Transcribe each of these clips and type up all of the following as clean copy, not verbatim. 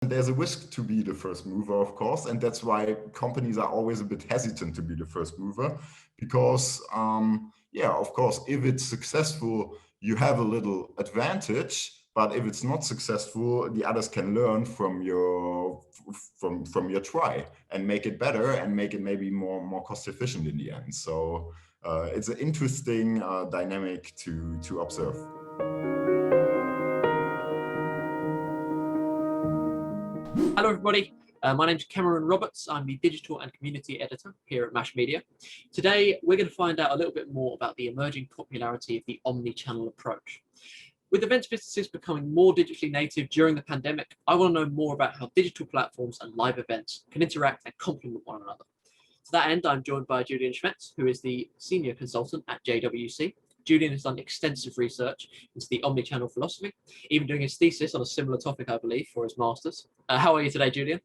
there's a risk to be the first mover, of course, and that's why companies are always a bit hesitant to be the first mover, because of course, if it's successful, you have a little advantage. But if it's not successful, the others can learn from your try and make it better and make it maybe more cost efficient in the end. So it's an interesting dynamic to observe. Hello, everybody. My name is Cameron Roberts. I'm the Digital and Community Editor here at MASH Media. Today, we're going to find out a little bit more about the emerging popularity of the omni-channel approach. With events businesses becoming more digitally native during the pandemic, I want to know more about how digital platforms and live events can interact and complement one another. To that end, I'm joined by Julien Schmetz, who is the Senior Consultant at JWC. Julien has done extensive research into the omni-channel philosophy, even doing his thesis on a similar topic, I believe, for his master's. How are you today, Julien?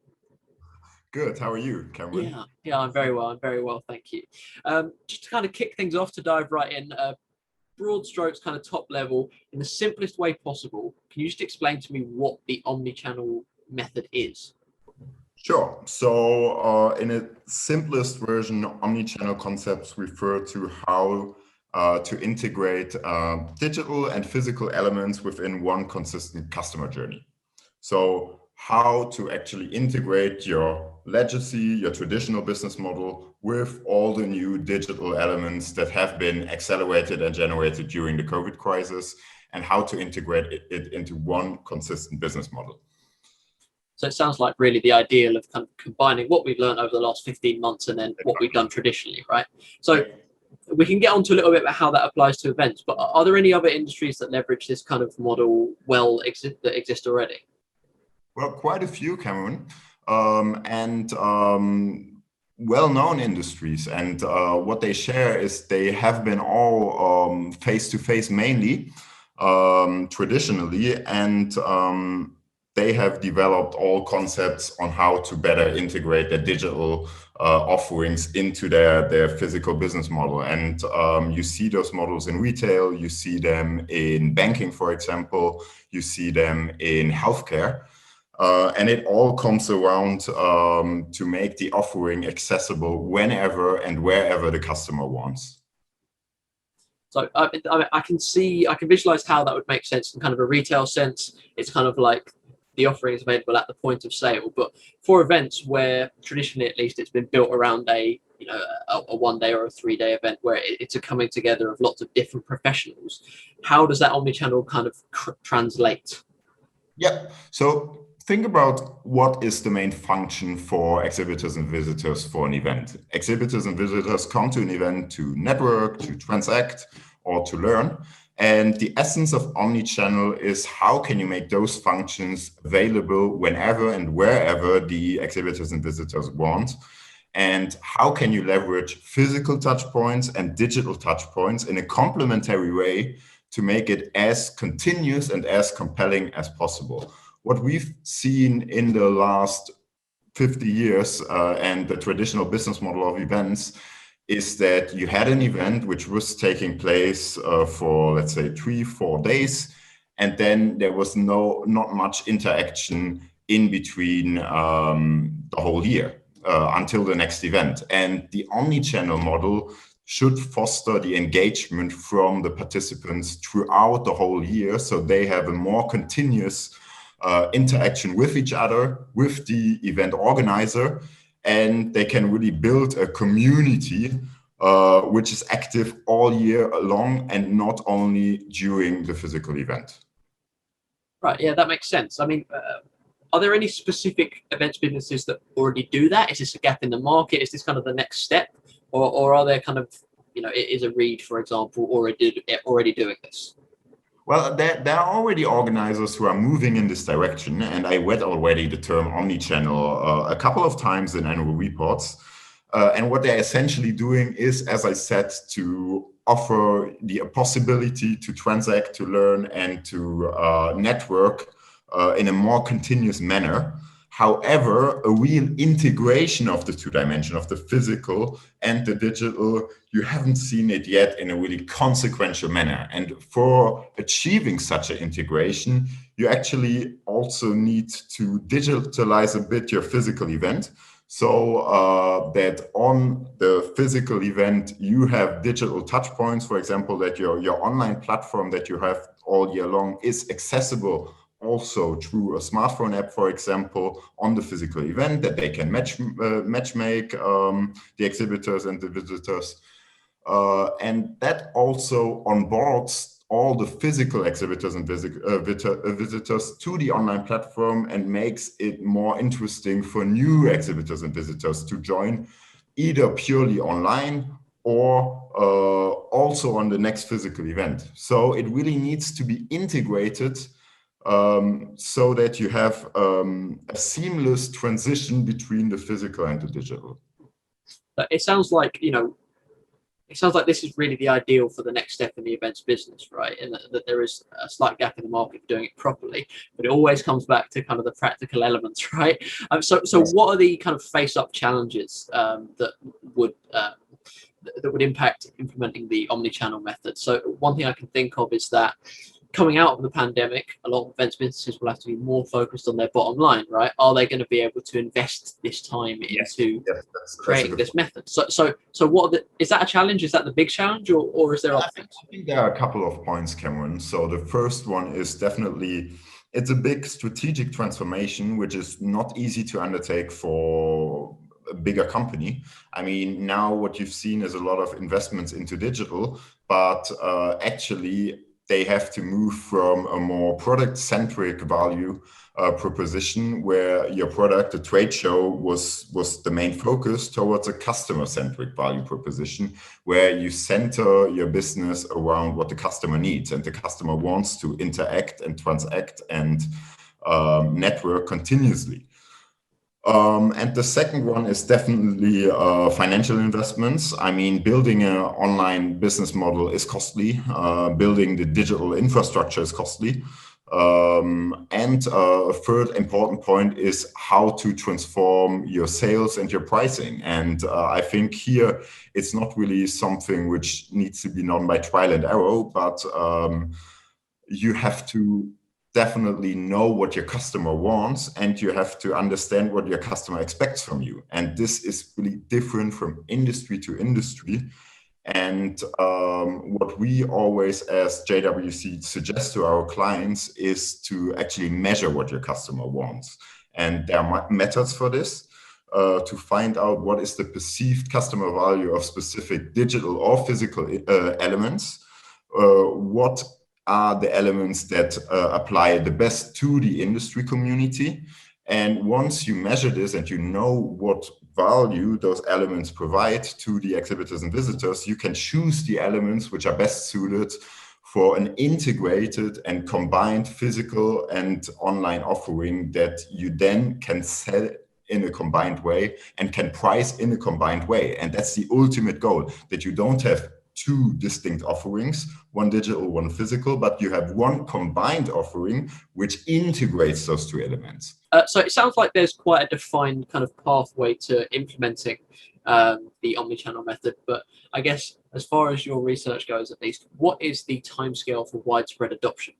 Good. How are you, Cameron? Yeah, I'm very well, thank you. Just to kind of kick things off, to dive right in, broad strokes, kind of top level, in the simplest way possible, can you just explain to me what the omni-channel method is? Sure. So in its simplest version, omni-channel concepts refer to how to integrate digital and physical elements within one consistent customer journey. So how to actually integrate your legacy, your traditional business model with all the new digital elements that have been accelerated and generated during the COVID crisis, and how to integrate it into one consistent business model. So it sounds like really the ideal of kind of combining what we've learned over the last 15 months and then what we've done traditionally, right? So we can get on to a little bit about how that applies to events, but are there any other industries that leverage this kind of model that exist already? Well, quite a few, Cameron, and well-known industries. And what they share is they have been all face-to-face mainly, traditionally, and they have developed all concepts on how to better integrate their digital offerings into their physical business model. And you see those models in retail, you see them in banking, for example, you see them in healthcare. And it all comes around to make the offering accessible whenever and wherever the customer wants. So I can visualize how that would make sense in kind of a retail sense. It's kind of like the offering is available at the point of sale, but for events where traditionally, at least, it's been built around a 1 day or a 3 day event where it's a coming together of lots of different professionals, how does that omnichannel kind of translate? Yeah. So think about what is the main function for exhibitors and visitors for an event. Exhibitors and visitors come to an event to network, to transact, or to learn. And the essence of omnichannel is how can you make those functions available whenever and wherever the exhibitors and visitors want? And how can you leverage physical touchpoints and digital touchpoints in a complementary way to make it as continuous and as compelling as possible? What we've seen in the last 50 years and the traditional business model of events is that you had an event which was taking place for, let's say, 3-4 days, and then there was not much interaction in between the whole year until the next event. And the omnichannel model should foster the engagement from the participants throughout the whole year, so they have a more continuous interaction with each other, with the event organizer, and they can really build a community which is active all year long and not only during the physical event. Right, yeah, that makes sense. I mean, are there any specific events businesses that already do that? Is this a gap in the market? Is this kind of the next step? Or are there kind of, is a Reed, for example, already doing this? Well, there are already organizers who are moving in this direction, and I read already the term omnichannel a couple of times in annual reports. And what they're essentially doing is, as I said, to offer the possibility to transact, to learn, and to network in a more continuous manner. However, a real integration of the two dimensions, of the physical and the digital, you haven't seen it yet in a really consequential manner. And for achieving such an integration, you actually also need to digitalize a bit your physical event. So that on the physical event, you have digital touch points, for example, that your online platform that you have all year long is accessible also through a smartphone app, for example, on the physical event, that they can matchmake the exhibitors and the visitors. And that also onboards all the physical exhibitors and visitors to the online platform and makes it more interesting for new exhibitors and visitors to join either purely online or also on the next physical event. So it really needs to be integrated so that you have a seamless transition between the physical and the digital. It sounds like, it sounds like this is really the ideal for the next step in the events business, right? And that there is a slight gap in the market for doing it properly, but it always comes back to kind of the practical elements, right? So what are the kind of face-up challenges that would impact implementing the omnichannel method? So one thing I can think of is that coming out of the pandemic, a lot of events businesses will have to be more focused on their bottom line, right? Are they going to be able to invest this time into creating this method? So is that a challenge? Is that the big challenge, or is there other things? I think there are a couple of points, Cameron. So the first one is definitely, it's a big strategic transformation, which is not easy to undertake for a bigger company. I mean, now what you've seen is a lot of investments into digital, but actually they have to move from a more product-centric value proposition where your product, the trade show, was the main focus, towards a customer-centric value proposition where you center your business around what the customer needs, and the customer wants to interact and transact and network continuously. And the second one is definitely financial investments. I mean, building an online business model is costly. Building the digital infrastructure is costly. And a third important point is how to transform your sales and your pricing. And I think here it's not really something which needs to be done by trial and error, but you have to definitely know what your customer wants, and you have to understand what your customer expects from you. And this is really different from industry to industry. And what we always, as JWC, suggest to our clients is to actually measure what your customer wants. And there are methods for this to find out what is the perceived customer value of specific digital or physical elements, what are the elements that apply the best to the industry community. And once you measure this and you know what value those elements provide to the exhibitors and visitors, you can choose the elements which are best suited for an integrated and combined physical and online offering that you then can sell in a combined way and can price in a combined way. And that's the ultimate goal, that you don't have two distinct offerings, one digital, one physical, but you have one combined offering which integrates those two elements. So it sounds like there's quite a defined kind of pathway to implementing the omnichannel method, but I guess as far as your research goes, at least, what is the timescale for widespread adoption?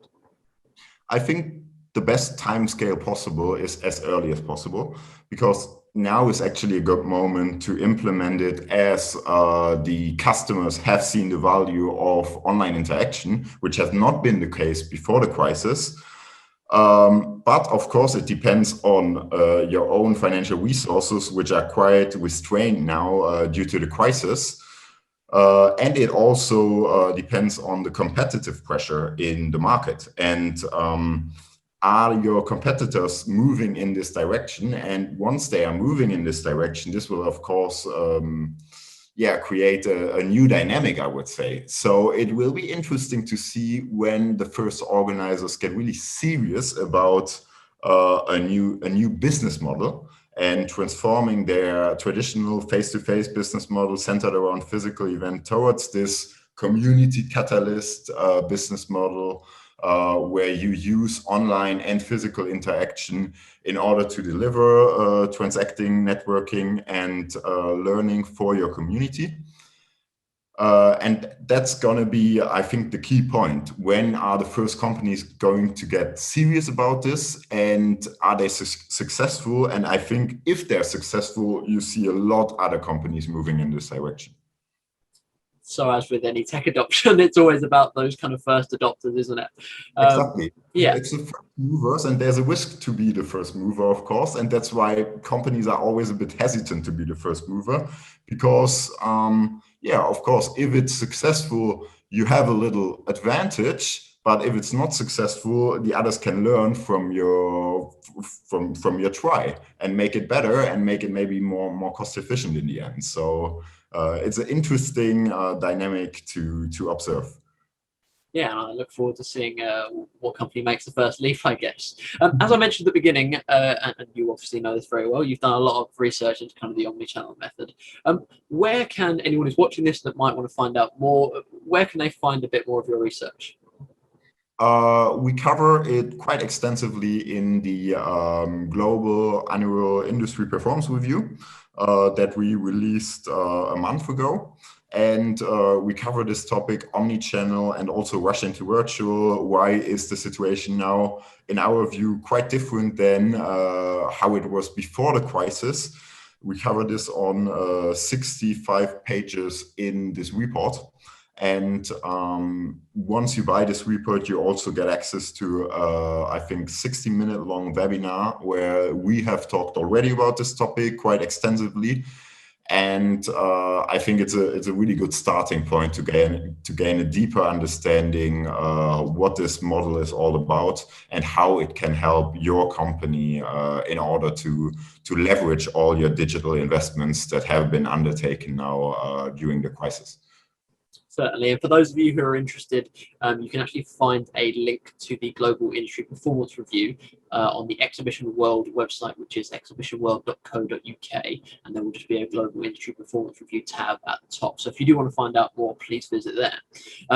I think the best timescale possible is as early as possible, because now is actually a good moment to implement it as the customers have seen the value of online interaction, which has not been the case before the crisis. But of course, it depends on your own financial resources, which are quite restrained now due to the crisis. And it also depends on the competitive pressure in the market. And are your competitors moving in this direction? And once they are moving in this direction, this will, of course, create a new dynamic, I would say. So it will be interesting to see when the first organizers get really serious about a new business model and transforming their traditional face-to-face business model centered around physical event towards this community catalyst business model, where you use online and physical interaction in order to deliver transacting, networking, and learning for your community. And that's going to be, I think, the key point. When are the first companies going to get serious about this, and are they successful? And I think if they're successful, you see a lot other companies moving in this direction. So as with any tech adoption, it's always about those kind of first adopters, isn't it? Exactly. Yeah. It's the first movers, and there's a risk to be the first mover, of course. And that's why companies are always a bit hesitant to be the first mover, because, yeah, of course, if it's successful, you have a little advantage. But if it's not successful, the others can learn from your try and make it better and make it maybe more cost efficient in the end. So it's an interesting dynamic to observe. Yeah, and I look forward to seeing what company makes the first leap, I guess. As I mentioned at the beginning, and you obviously know this very well, you've done a lot of research into kind of the omnichannel method. Where can anyone who's watching this that might want to find out more, where can they find a bit more of your research? We cover it quite extensively in the global annual industry performance review that we released a month ago. And we cover this topic, omnichannel, and also rush into virtual. Why is the situation now, in our view, quite different than how it was before the crisis? We cover this on 65 pages in this report. And once you buy this report, you also get access to, I think, 60-minute long webinar where we have talked already about this topic quite extensively. And I think it's a really good starting point to gain a deeper understanding what this model is all about and how it can help your company in order to leverage all your digital investments that have been undertaken now during the crisis. Certainly, and for those of you who are interested, you can actually find a link to the Global Industry Performance Review on the Exhibition World website, which is exhibitionworld.co.uk, and there will just be a Global Industry Performance Review tab at the top. So if you do want to find out more, please visit there.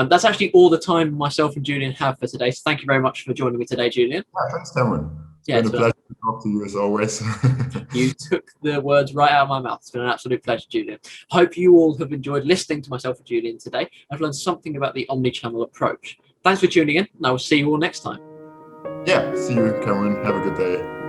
That's actually all the time myself and Julien have for today, so thank you very much for joining me today, Julien. Yeah, thanks, Cameron. Yeah, it's been a pleasure to talk to you as always. You took the words right out of my mouth. It's been an absolute pleasure, Julien. I hope you all have enjoyed listening to myself and Julien today. I've learned something about the omnichannel approach. Thanks for tuning in, and I will see you all next time. Yeah, see you, Cameron. Have a good day.